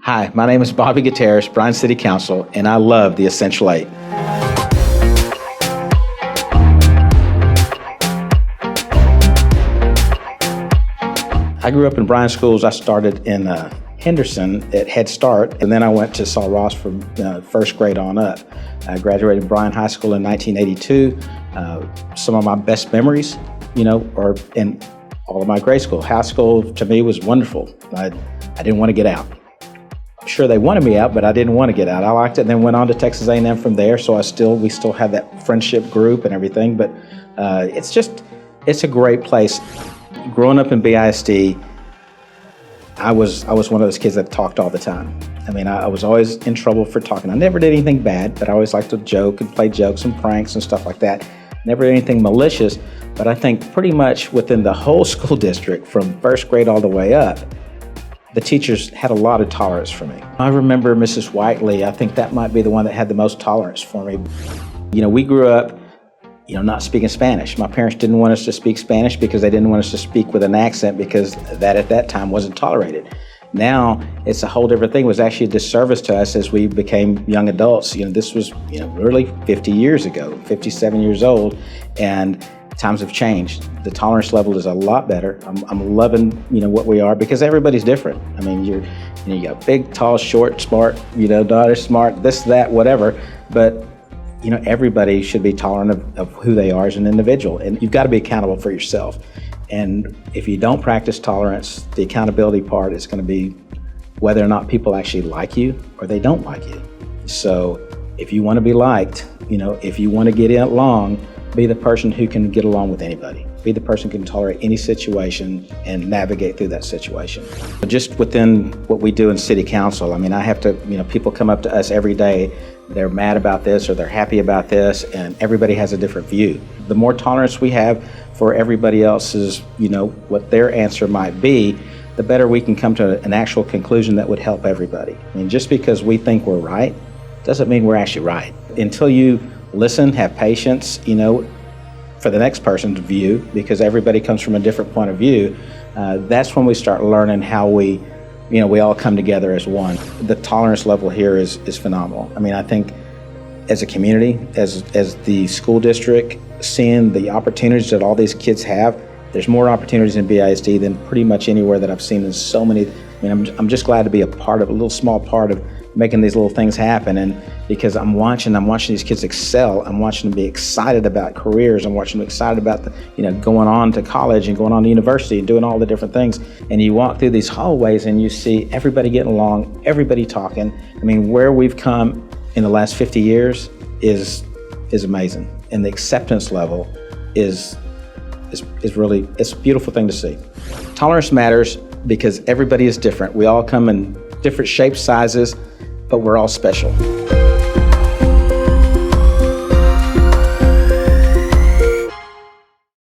Hi, my name is Bobby Gutierrez, Bryan City Council, and I love the Essential 8. I grew up in Bryan schools. I started in Henderson at Head Start, and then I went to Sul Ross from first grade on up. I graduated Bryan High School in 1982. Some of my best memories, are in all of my grade school. High school to me was wonderful. I didn't want to get out. I'm sure they wanted me out, but I didn't want to get out. I liked it, and then went on to Texas A&M from there. So we still had that friendship group and everything. But it's a great place. Growing up in BISD, I was one of those kids that talked all the time. I mean, I was always in trouble for talking. I never did anything bad, but I always liked to joke and play jokes and pranks and stuff like that. Never did anything malicious, but I think pretty much within the whole school district, from first grade all the way up, the teachers had a lot of tolerance for me. I remember Mrs. Whiteley. I think that might be the one that had the most tolerance for me. We grew up not speaking Spanish. My parents didn't want us to speak Spanish because they didn't want us to speak with an accent, because that at that time wasn't tolerated. Now it's a whole different thing. It was actually a disservice to us as we became young adults. This was really 50 years ago, 57 years old, and times have changed. The tolerance level is a lot better. I'm loving what we are, because everybody's different. I mean, you got big, tall, short, smart, not as smart, this, that, whatever, but everybody should be tolerant of who they are as an individual, and you've got to be accountable for yourself. And if you don't practice tolerance, the accountability part is going to be whether or not people actually like you or they don't like you. So if you want to be liked, if you want to get along, be the person who can get along with anybody. Be the person who can tolerate any situation and navigate through that situation. Just within what we do in City Council, I mean, I have to, people come up to us every day. They're mad about this or they're happy about this, and everybody has a different view. The more tolerance we have for everybody else's, what their answer might be, the better we can come to an actual conclusion that would help everybody. I mean, just because we think we're right doesn't mean we're actually right. Until you listen, have patience, for the next person's view, because everybody comes from a different point of view, that's when we start learning how we all come together as one. The tolerance level here is phenomenal. I mean, I think as a community, as the school district, seeing the opportunities that all these kids have, there's more opportunities in BISD than pretty much anywhere that I've seen in so many. I mean, I'm just glad to be a little small part of making these little things happen. And because I'm watching these kids excel, I'm watching them be excited about careers, I'm watching them excited about going on to college and going on to university and doing all the different things. And you walk through these hallways and you see everybody getting along, everybody talking. I mean, where we've come in the last 50 years is amazing. And the acceptance level is really, it's a beautiful thing to see. Tolerance matters because everybody is different. We all come in different shapes, sizes, but we're all special.